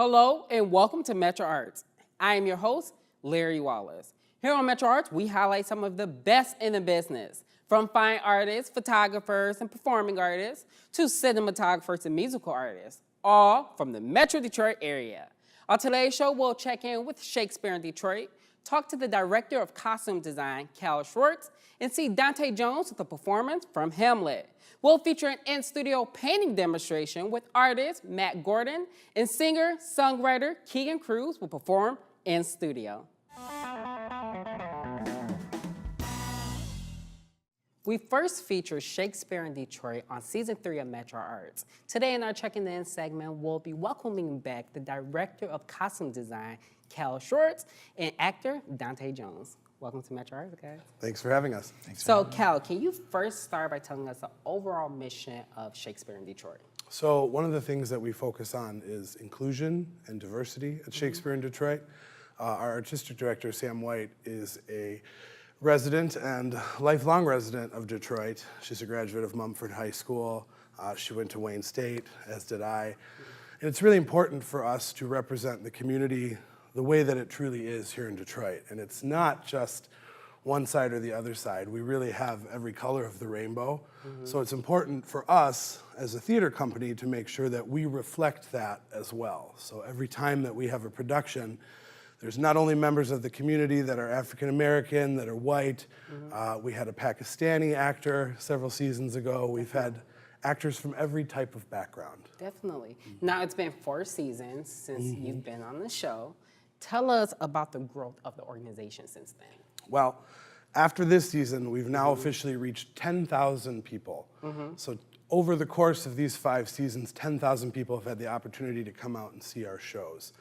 Hello and welcome to MetroArts. I am your host, Larry Wallace. Here on MetroArts, we highlight some of the best in the business, from fine artists, photographers, and performing artists, to cinematographers and musical artists, all from the Metro Detroit area. On today's show, we'll check in with Shakespeare in Detroit, talk to the director of costume design, Cal Schwartz, and see Dante Jones with a performance from Hamlet. We'll feature an in-studio painting demonstration with artist Matt Gordon, and singer-songwriter Keegan Cruz will perform in studio. We first featured Shakespeare in Detroit on season 3 of MetroArts. Today in our Checking In segment, we'll be welcoming back the director of costume design, Cal Schwartz, and actor Dante Jones. Welcome to MetroArts, guys. Thanks for having us. So, Cal, can you first start by telling us the overall mission of Shakespeare in Detroit? So one of the things that we focus on is inclusion and diversity at Shakespeare in Detroit. Our artistic director, Sam White, is a resident and lifelong resident of Detroit. She's a graduate of Mumford High School. She went to Wayne State, as did I. And it's really important for us to represent the community the way that it truly is here in Detroit. And it's not just one side or the other side. We really have every color of the rainbow. So it's important for us as a theater company to make sure that we reflect that as well. So every time that we have a production, there's not only members of the community that are African American, that are white. We had a Pakistani actor several seasons ago. We've had actors from every type of background. Definitely. Now, it's been 4 seasons since you've been on the show. Tell us about the growth of the organization since then. Well, after this season, we've now officially reached 10,000 people. So over the course of these 5 seasons, 10,000 people have had the opportunity to come out and see our shows.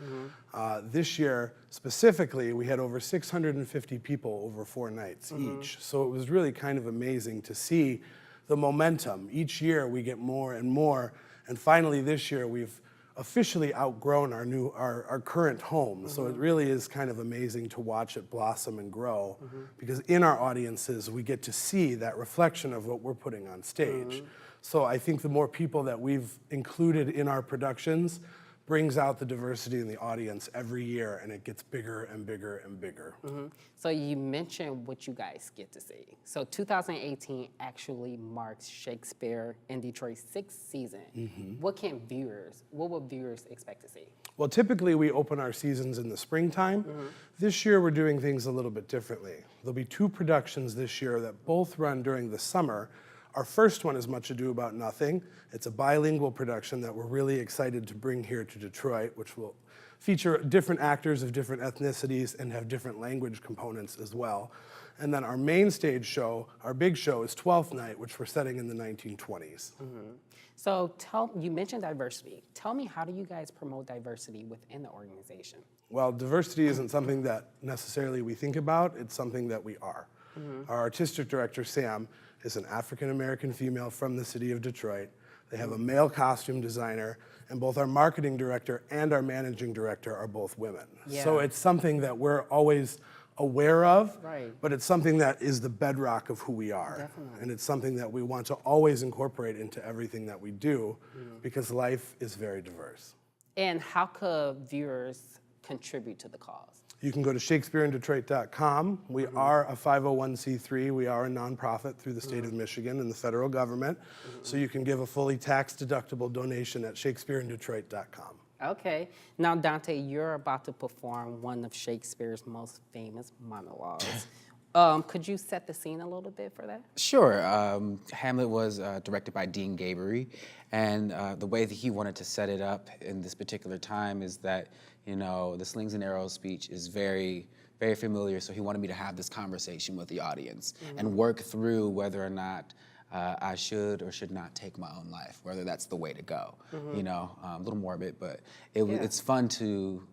This year, specifically, we had over 650 people over 4 nights each. So it was really kind of amazing to see the momentum. Each year, we get more and more. And finally, this year, we've officially outgrown our current home. So it really is kind of amazing to watch it blossom and grow, because in our audiences, we get to see that reflection of what we're putting on stage. So I think the more people that we've included in our productions brings out the diversity in the audience every year, and it gets bigger and bigger and bigger. So you mentioned what you guys get to see. So 2018 actually marks Shakespeare in Detroit's 6th season. What will viewers expect to see? Well, typically we open our seasons in the springtime. This year we're doing things a little bit differently. There'll be 2 productions this year that both run during the summer. Our first one is Much Ado About Nothing. It's a bilingual production that we're really excited to bring here to Detroit, which will feature different actors of different ethnicities and have different language components as well. And then our main stage show, our big show, is Twelfth Night, which we're setting in the 1920s. So you mentioned diversity. Tell me, how do you guys promote diversity within the organization? Well, diversity isn't something that necessarily we think about, it's something that we are. Our artistic director, Sam, is an African-American female from the city of Detroit. They have a male costume designer, and both our marketing director and our managing director are both women. So it's something that we're always aware of, but it's something that is the bedrock of who we are. And it's something that we want to always incorporate into everything that we do, because life is very diverse. And how could viewers contribute to the cause? You can go to shakespeareindetroit.com. We are a 501c3. We are a nonprofit through the state of Michigan and the federal government. So you can give a fully tax-deductible donation at shakespeareindetroit.com. Okay. Now, Dante, you're about to perform one of Shakespeare's most famous monologues. Could you set the scene a little bit for that? Sure. Hamlet was directed by Dean Gabory, and the way that he wanted to set it up in this particular time is that, you know, the slings and arrows speech is very, very familiar, so he wanted me to have this conversation with the audience and work through whether or not I should or should not take my own life, whether that's the way to go. You know, a little morbid, but it's fun to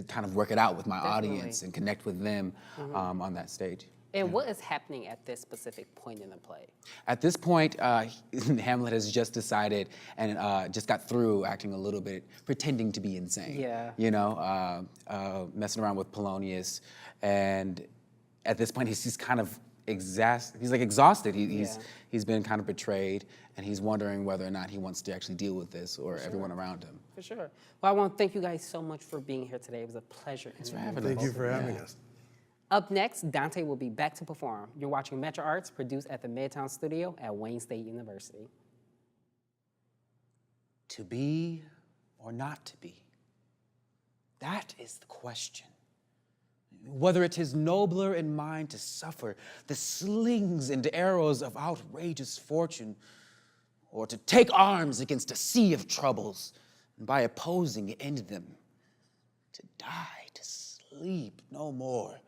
kind of work it out with my audience and connect with them on that stage. And what is happening at this specific point in the play? At this point, Hamlet has just decided and just got through acting a little bit, pretending to be insane. You know, messing around with Polonius. And at this point, he's kind of exhausted. Yeah. He's been kind of betrayed, and he's wondering whether or not he wants to actually deal with this or everyone around him. For sure. Well, I want to thank you guys so much for being here today. It was a pleasure. Thanks for having us. Thank you for having us. Up next, Dante will be back to perform. You're watching MetroArts, produced at the Midtown Studio at Wayne State University. To be or not to be? That is the question. Whether it is nobler in mind to suffer the slings and arrows of outrageous fortune, or to take arms against a sea of troubles, and by opposing end them, to die, to sleep no more,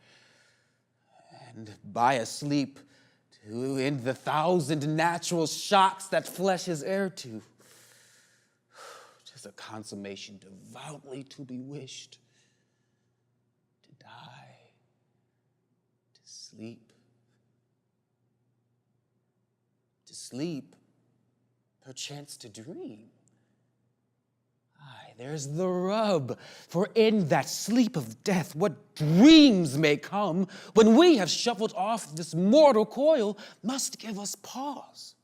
and by a sleep to end the 1,000 natural shocks that flesh is heir to. 'Tis a consummation devoutly to be wished, to die, to sleep, perchance to dream. Aye, there's the rub, for in that sleep of death, what dreams may come when we have shuffled off this mortal coil must give us pause.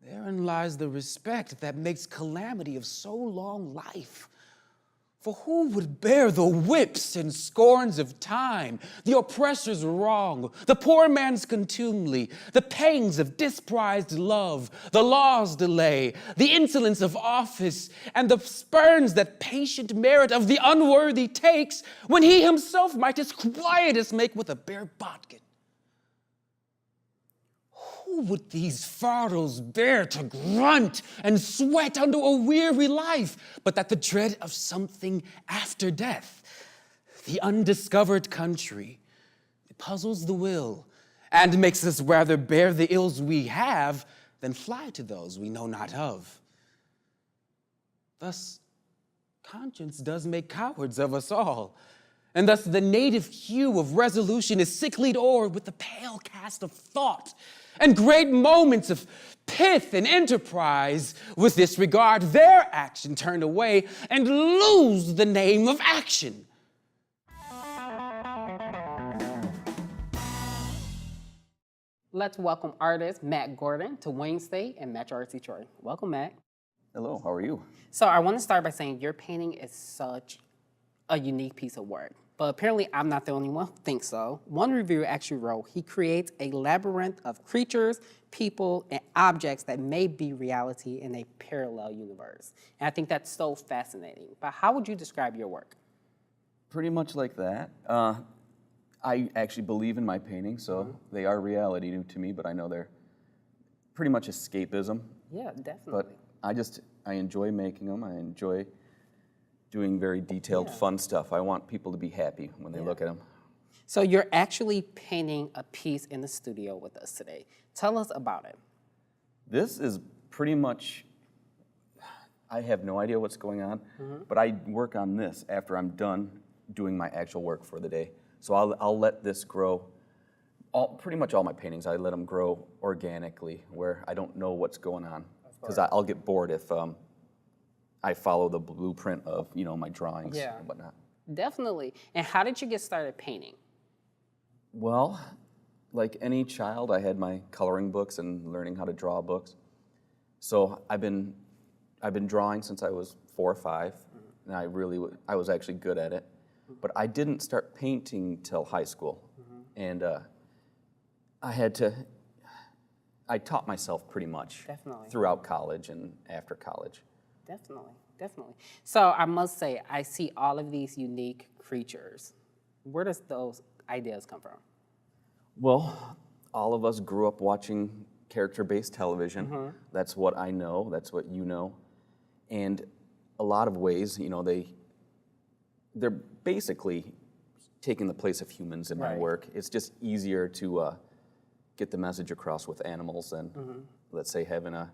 Therein lies the respect that makes calamity of so long life. For who would bear the whips and scorns of time, the oppressor's wrong, the poor man's contumely, the pangs of disprized love, the law's delay, the insolence of office, and the spurns that patient merit of the unworthy takes, when he himself might his quietus make with a bare bodkin? Who would these fardels bear to grunt and sweat under a weary life, but that the dread of something after death, the undiscovered country, it puzzles the will and makes us rather bear the ills we have than fly to those we know not of. Thus, conscience does make cowards of us all, and thus the native hue of resolution is sicklied o'er with the pale cast of thought, and great moments of pith and enterprise with this regard their action turned away and lose the name of action. Let's welcome artist Matt Gordon to Wayne State and MetroArts Detroit. Welcome, Matt. Hello, how are you? So I want to start by saying your painting is such a unique piece of work. But apparently I'm not the only one who thinks so. One reviewer actually wrote, he creates a labyrinth of creatures, people, and objects that may be reality in a parallel universe. And I think that's so fascinating. But how would you describe your work? Pretty much like that. I actually believe in my paintings, so they are reality to me, but I know they're pretty much escapism. Yeah, definitely. But I enjoy making them. I enjoy doing very detailed, fun stuff. I want people to be happy when they look at them. So you're actually painting a piece in the studio with us today. Tell us about it. This is pretty much, I have no idea what's going on, but I work on this after I'm done doing my actual work for the day. So I'll let this grow. Pretty much all my paintings, I let them grow organically, where I don't know what's going on. Because I'll get bored if I follow the blueprint of, my drawings and whatnot. Definitely. And how did you get started painting? Well, like any child, I had my coloring books and learning how to draw books. So I've been drawing since I was 4 or 5, and I was actually good at it. But I didn't start painting till high school, and I taught myself pretty much throughout college and after college. Definitely. So I must say, I see all of these unique creatures. Where does those ideas come from? Well, all of us grew up watching character-based television. That's what I know, that's what you know. And a lot of ways, they're basically taking the place of humans in my work. It's just easier to get the message across with animals than, let's say, having a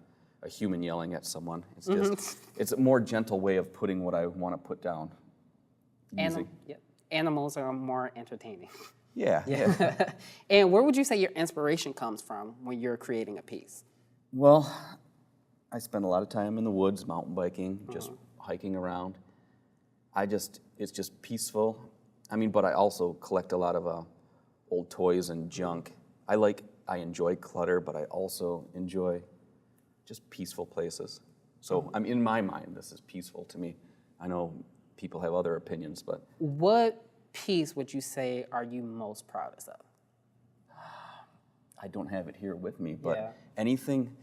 human yelling at someone. It's just, it's a more gentle way of putting what I want to put down. Animals are more entertaining. Yeah. And where would you say your inspiration comes from when you're creating a piece? Well, I spend a lot of time in the woods, mountain biking, just hiking around. It's just peaceful. But I also collect a lot of old toys and junk. I enjoy clutter, but I also enjoy just peaceful places. So I'm in my mind, this is peaceful to me. I know people have other opinions, but What piece would you say are you most proudest of? I don't have it here with me, but Yeah. anything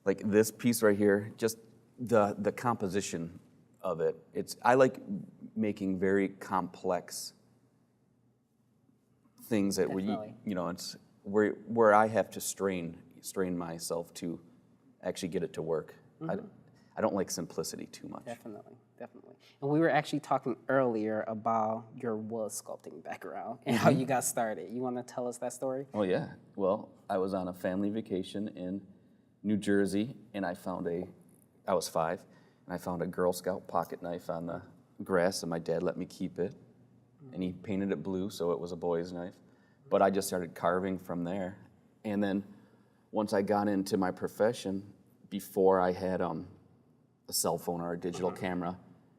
like this piece right here, just the composition of it. I like making very complex things that Definitely. it's where I have to strain myself to actually get it to work. I don't like simplicity too much. Definitely, definitely. And we were actually talking earlier about your wood sculpting background and how you got started. You want to tell us that story? Oh yeah. Well, I was on a family vacation in New Jersey, and I was 5, and I found a Girl Scout pocket knife on the grass, and my dad let me keep it, and he painted it blue, so it was a boy's knife. But I just started carving from there, and then once I got into my profession, before I had a cell phone or a digital camera,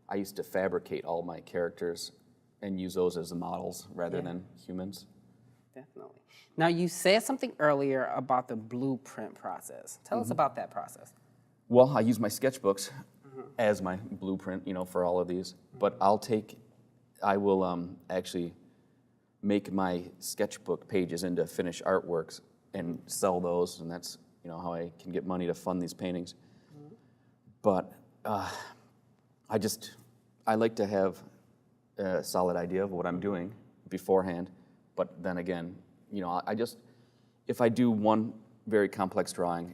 I used to fabricate all my characters and use those as the models rather than humans. Definitely. Now, you said something earlier about the blueprint process. Tell us about that process. Well, I use my sketchbooks as my blueprint, for all of these. But I will actually make my sketchbook pages into finished artworks and sell those, and that's how I can get money to fund these paintings. But I like to have a solid idea of what I'm doing beforehand. But then again, if I do one very complex drawing,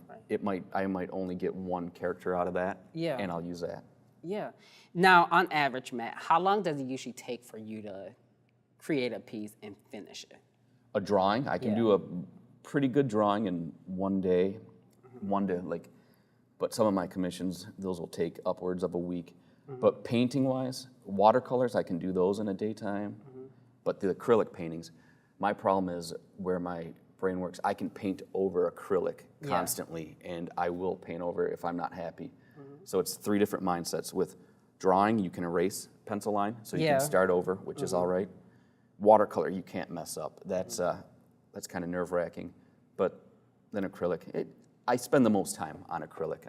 I might only get one character out of that, and I'll use that. Yeah. Now, on average, Matt, how long does it usually take for you to create a piece and finish it? A drawing, I can do a pretty good drawing in one day, but some of my commissions, those will take upwards of a week. But painting-wise, watercolors, I can do those in a daytime. But the acrylic paintings, my problem is where my brain works, I can paint over acrylic constantly, and I will paint over if I'm not happy. So it's 3 different mindsets. With drawing, you can erase pencil line, so you can start over, which is all right. Watercolor, you can't mess up. That's kind of nerve-wracking. But then acrylic, I spend the most time on acrylic.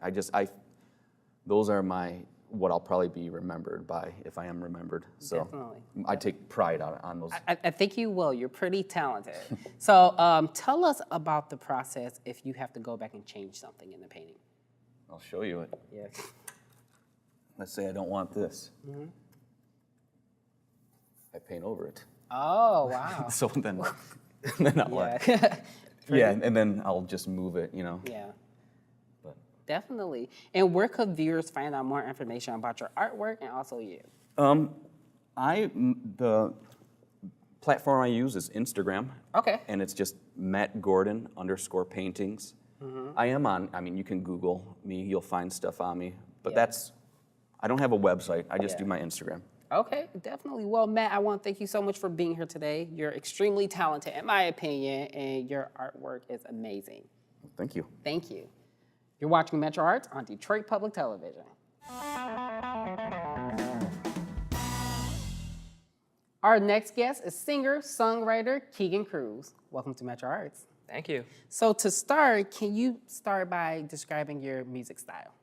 Those are what I'll probably be remembered by if I am remembered. So Definitely. I take pride on those. I think you will. You're pretty talented. So tell us about the process if you have to go back and change something in the painting. I'll show you it. Yeah. Let's say I don't want this. I paint over it. Oh, wow. So then I'll and then I'll just move it, Yeah. But Definitely. And where could viewers find out more information about your artwork and also you? The platform I use is Instagram. Okay. And it's just @Gordon_paintings. You can Google me, you'll find stuff on me. But I don't have a website, I just do my Instagram. Okay, definitely. Well, Matt, I want to thank you so much for being here today. You're extremely talented, in my opinion, and your artwork is amazing. Thank you. Thank you. You're watching MetroArts on Detroit Public Television. Our next guest is singer-songwriter Keegan Cruz. Welcome to MetroArts. Thank you. So to start, can you start by describing your music style?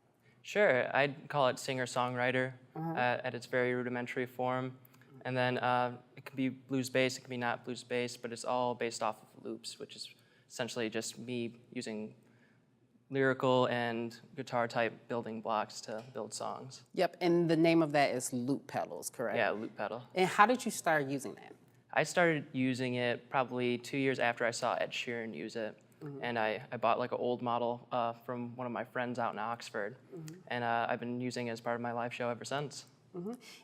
Sure, I'd call it singer-songwriter at its very rudimentary form. And then it can be blues-based, it can be not blues-based, but it's all based off of loops, which is essentially just me using lyrical and guitar-type building blocks to build songs. Yep, and the name of that is loop pedals, correct? Yeah, loop pedal. And how did you start using that? I started using it probably 2 years after I saw Ed Sheeran use it. And I bought like an old model from one of my friends out in Oxford. And I've been using it as part of my live show ever since.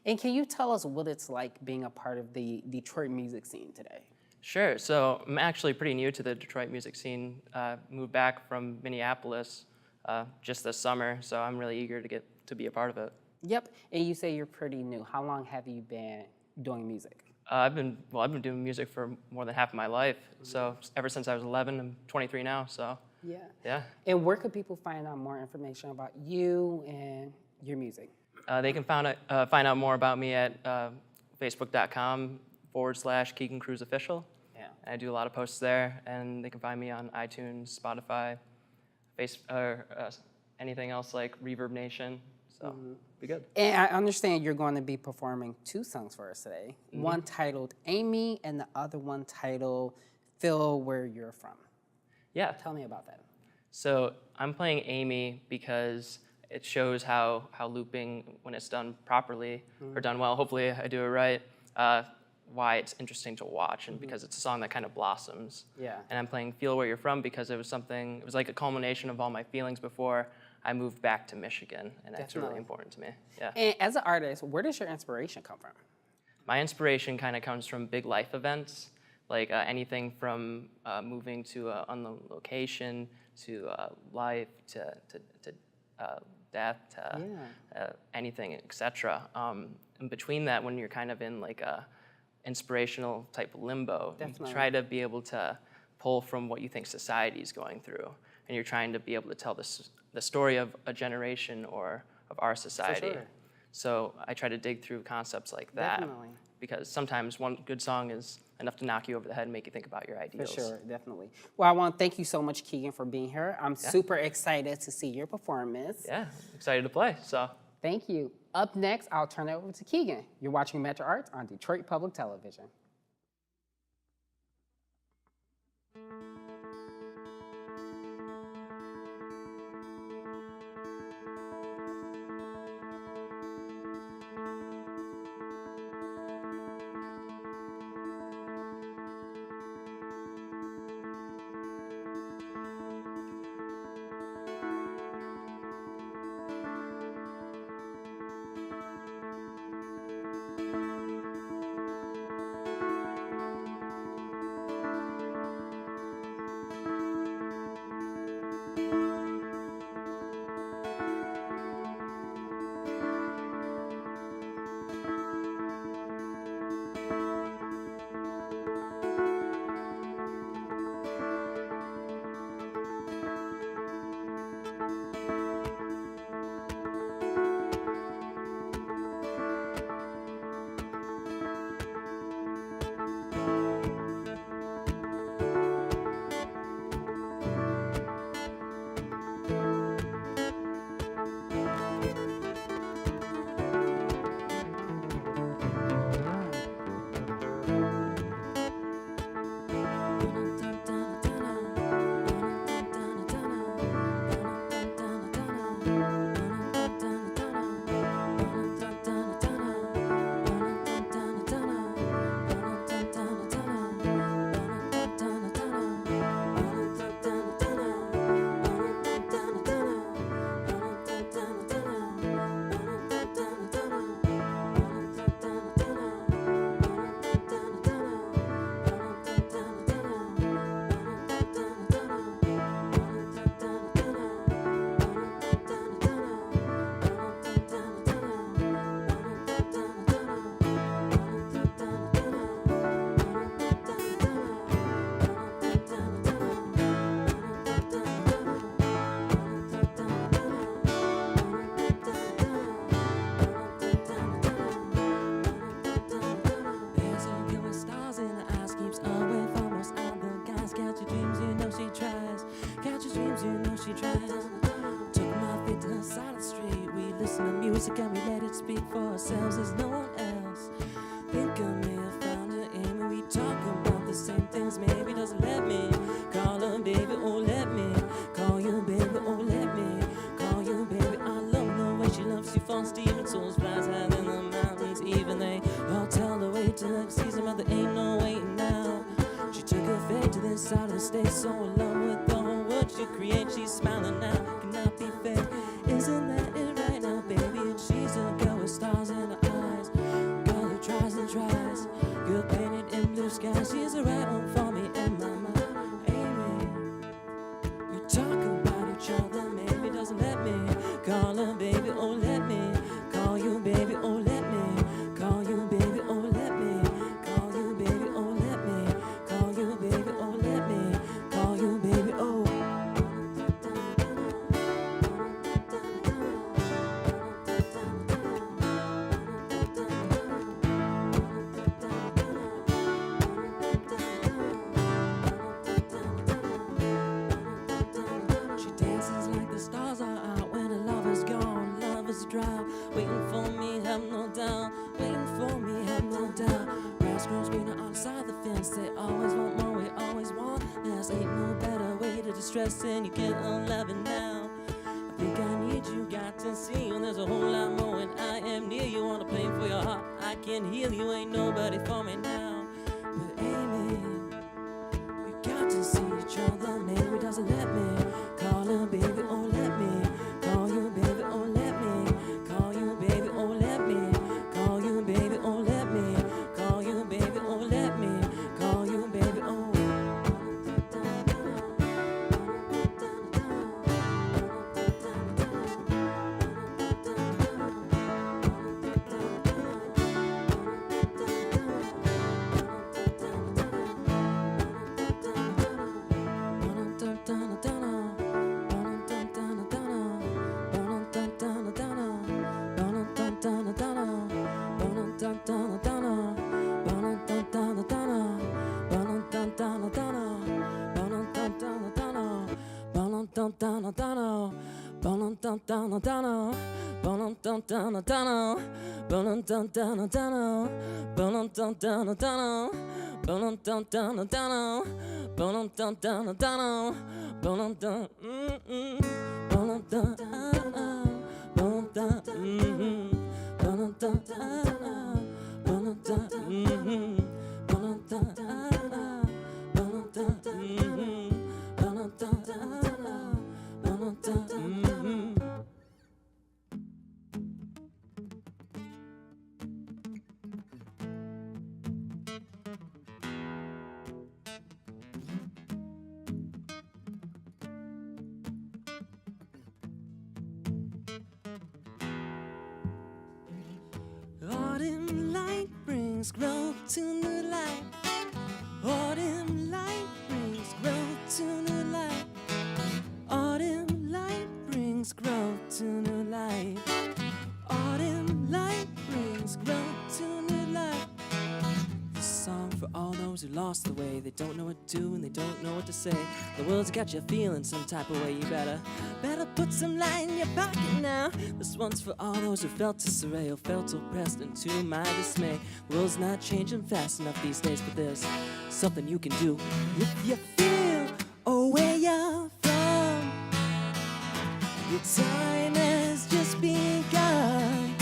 And can you tell us what it's like being a part of the Detroit music scene today? Sure, so I'm actually pretty new to the Detroit music scene. Moved back from Minneapolis just this summer, so I'm really eager to be a part of it. Yep, and you say you're pretty new. How long have you been doing music? I've been doing music for more than half of my life. So ever since I was 11, I'm 23 now. So yeah. And where could people find out more information about you and your music? They can find out more about me at facebook.com/Keegan Cruz Official. Yeah. I do a lot of posts there, and they can find me on iTunes, Spotify, anything else like Reverb Nation. So be good. And I understand you're going to be performing 2 songs for us today. One titled Amy and the other one titled Feel Where You're From. Yeah. Tell me about that. So I'm playing Amy because it shows how looping, when it's done properly or done well, hopefully I do it right, why it's interesting to watch, and because it's a song that kind of blossoms. Yeah. And I'm playing Feel Where You're From because it was like a culmination of all my feelings before I moved back to Michigan, and that's really important to me. Yeah. And as an artist, where does your inspiration come from? My inspiration kind of comes from big life events, like anything from moving to an unknown location, to life, to death, to anything, etc. And between that, when you're kind of in like a inspirational type of limbo, you try to be able to pull from what you think society is going through, and you're trying to be able to tell the story of a generation or of our society. sure. So I try to dig through concepts like that. Definitely. Because sometimes one good song is enough to knock you over the head and make you think about your For ideals. sure, definitely. Well, I want to thank you so much, Keegan, for being here. I'm super excited to see your performance. Yeah, excited to play. So Thank you. Up next, I'll turn it over to Keegan. You're watching MetroArts on Detroit Public Television. she tries. Took my feet to the side of the street. We listen to music and we let it speak for ourselves. There's no one else. Think of me, I found her aim, and we talk about the same things. Maybe doesn't let me call her baby, oh let me call you baby, oh let me call you baby. I love the way she loves you, falls deep and souls flies high in the mountains. Even they all tell the way to the season, but there ain't no waiting now. She took her fate to this side of the state, so in love with the whole world she creates. She's smiling now, cannot be fake. Isn't that it right now, baby? And she's a girl with stars in her eyes, girl who tries and tries, girl painted in blue skies. She's the right one for me and my mind. Amy, we talk about each other, maybe doesn't let me call her baby, oh let me call you baby, oh let me call you baby, oh let me call you baby, oh let me call you baby, oh let me call you baby, oh. is a drought. Waiting for me, have no doubt. Waiting for me, have no doubt. Grass grows greener on the side of the fence. They always want more, we always want less. Ain't no better way to distress than you get unloving now. I think I need you, got to see you. There's a whole lot more when I am near you. Wanna play for your heart, I can heal you. Ain't nobody for me now. But Amy, we got to see each other. Maybe doesn't let me call her baby, oh let me call you baby, oh let me call you baby, oh let me call you baby, oh let me call you baby, oh let me call you baby, oh. Autumn light brings growth to new life. Autumn light brings growth to new life. Autumn light brings growth to new life. Autumn light brings growth to new life. This song for all those who lost the way. They don't know what to do and they don't know what to say. The world's got you feeling some type of way. You better put some light in your pocket now. This one's for all those who felt disarray or felt oppressed and to my dismay. The world's not changing fast enough these days, but there's something you can do. If you feel where you're from, your time has just begun.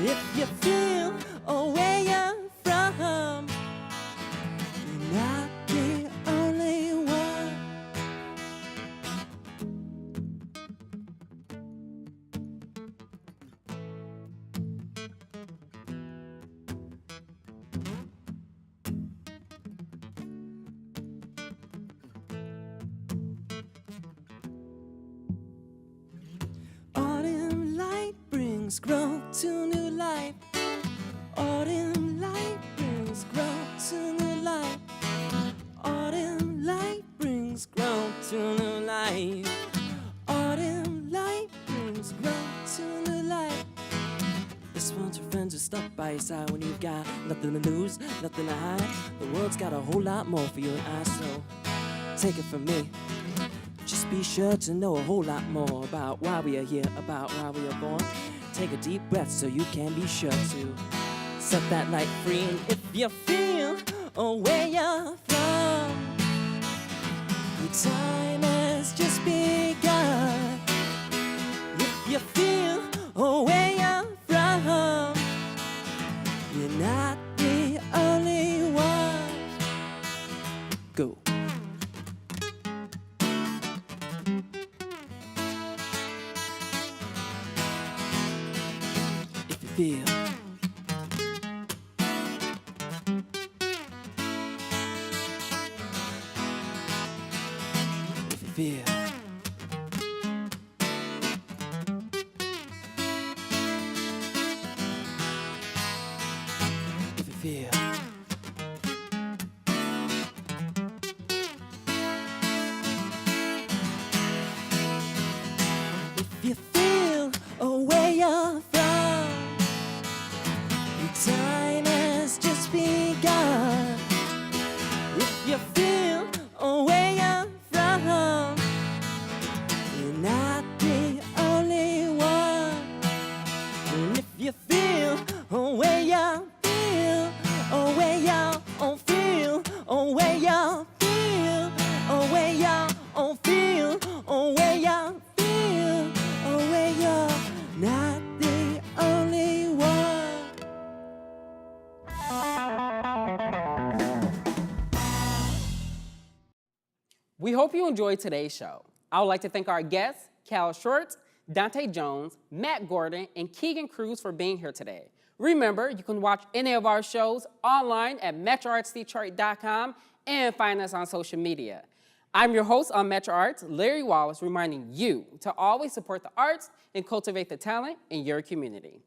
If you feel where you're from, you're not the only one. Autumn light brings growth to new life. Autumn light brings growth to new life. Autumn light brings growth to new life. Autumn light brings growth to new life. This one's for friends who stuck by your side when you've got nothing to lose, nothing to hide. The world's got a whole lot more for you and I, so take it from me. Just be sure to know a whole lot more about why we are here, about why we are born. Take a deep breath so you can be sure to set that light free. And if you feel where you're from, your time has just begun. If you feel where you're from, you're not the only one. Go. If you feel feel. If you feel. If you feel where you're from, We hope you enjoyed today's show. I would like to thank our guests, Cal Schwartz, Dante Jones, Matt Gordon, and Keegan Cruz for being here today. Remember, you can watch any of our shows online at MetroArtsDetroit.com and find us on social media. I'm your host on MetroArts, Larry Wallace, reminding you to always support the arts and cultivate the talent in your community.